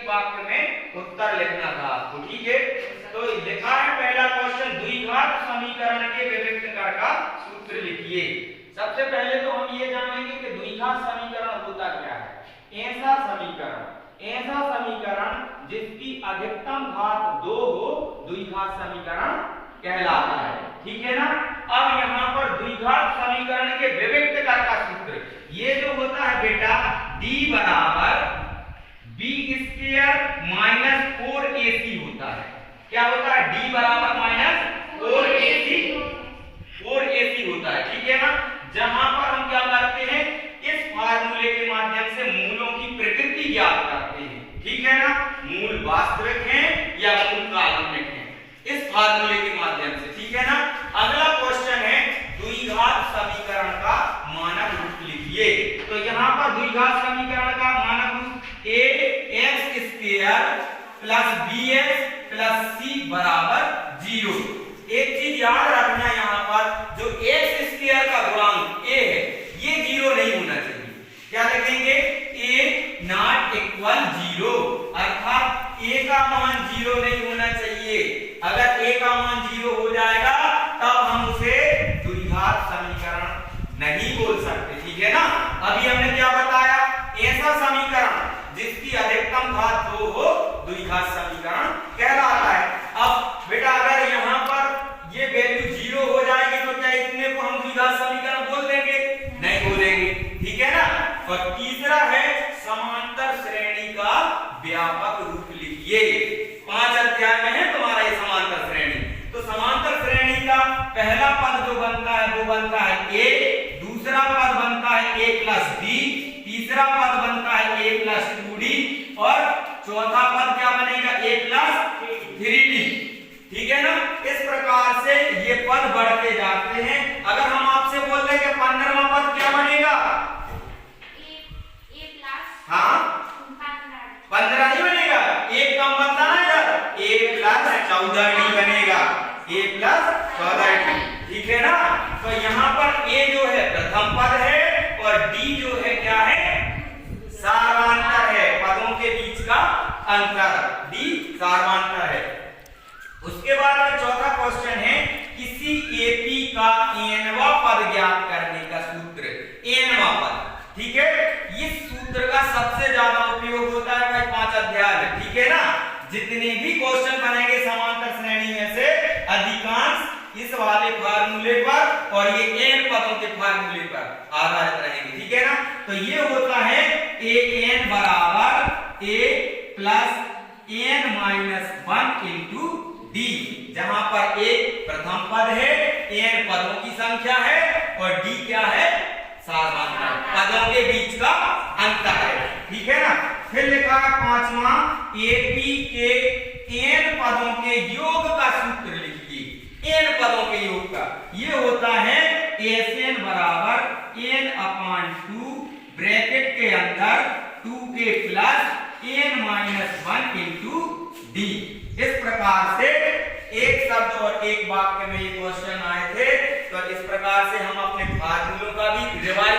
वाक्य में उत्तर लिखना था आपको, ठीक है। तो लिखा है पहला क्वेश्चन, द्विघात समीकरण के विविक्तकर का सूत्र लिखिए। सबसे पहले तो हम ये जानेंगे कि द्विघात समीकरण होता क्या है। ऐसा समीकरण जिसकी अधिकतम घात 2 हो द्विघात समीकरण कहलाता है, ठीक है ना। अब यहाँ पर द्विघात समीकरण के विविक्तकर का सूत्र ये जो होता है बेटा, d बराबर b स्क्वायर माइनस 4ac होता है। क्या होता है? d बराबर माइनस 4ac होता है, ठीक है ना। जहां पर हम क्या करते हैं, इस फार्मूले के माध्यम से मूलों की प्रकृति ज्ञात करते हैं, ठीक है ना। मूल वास्तविक हैं या मूल काल्पनिक हैं, इस फार्मूले के माध्यम से, ठीक है ना। अगला क्वेश्चन है द्विघात समीकरण का मानक रूप लिखिए। तो यहाँ पर द्विघात समीकरण का मानक रूप ax square plus bx plus c बराबर 0। एक चीज याद रखना, यहाँ पर जो x स्क्वायर का गुणांक a है ये 0 नहीं होना चाहिए। क्या लिखेंगे? a नॉट इक्वल 0, अर्थात a का मान 0 नहीं होना चाहिए। अगर a का मान 0 हो जाएगा तब हम उसे द्विघात समीकरण नहीं बोल सकते, ठीक है ना। अभी हमने क्या बताया, ऐसा समीकरण जिसकी अधिकतम घात 2 हो द्विघात समीकरण कहलाता है। अब बेटा अगर यहाँ पर ये वैल्यू 0 हो जाएगी तो क्या इतने को हम द्विघात समीकरण बोल देंगे? नहीं बोलेंगे, ठीक है ना। और तीसरा है समांतर श्रेणी का व्यापक रूप लिखिए। 5 अध्याय में है तुम्हारा ये समांतर श्रेणी। तो समांतर श्रेणी का पहला पद जो बनता है वो बनता है a, दूसरा पद बनता है a प्लस b, तीसरा पद बनता है a प्लस 2d और चौथा पद क्या बनेगा? a प्लस 3d, ठीक है ना। इस प्रकार से ये पद बढ़ते जाते हैं। अगर हम आपसे बोल दें कि 15वां पद क्या बनेगा? हाँ 15 नहीं बनेगा, एक कम बनता है इधर, a प्लस 14d बनेगा, a प्लस 14d, ठीक है ना। तो यहाँ पर a जो है प्रथम पद है और d जो है क्या है? सार्वधातुक है, पदों के बीच का अंतर, d सार्वधातुक है। उसके बाद में चौथा क्वेश्चन है, किसी AP का nवां पद ज्ञात करने का सूत्र। nवां पद, ठीक है। इस सूत्र का सबसे ज्यादा उपयोग होता है भाई 5 अध्याय में, ठीक है ना। जितने भी क्वेश्चन बनेंगे समांतर श्रेणी में से अधिकांश इस वाले फार्मूले पर और ये n पदों के फार्मूले पर आधारित रहेंगे, ठीक है ना। तो ये होता है an बराबर a plus n minus 1 into d, जहां पर a प्रथम पद है, n पदों की संख्या है और d क्या है? सार्वधातुक, पदों के बीच का अंतर है, ठीक है ना। फिर लिखा है 5वां, AP के n पदों के योग का सूत्र लिखिए। n पदों के योग का ये होता है Sn बराबर n अपान 2 ब्रैकेट के अंदर 2k plus n minus 1 into d। इस प्रकार से एक शब्द और एक वाक्य में ये क्वेश्चन आए थे। तो इस प्रकार से हम अपने फार्मूलों का भी रिवाइज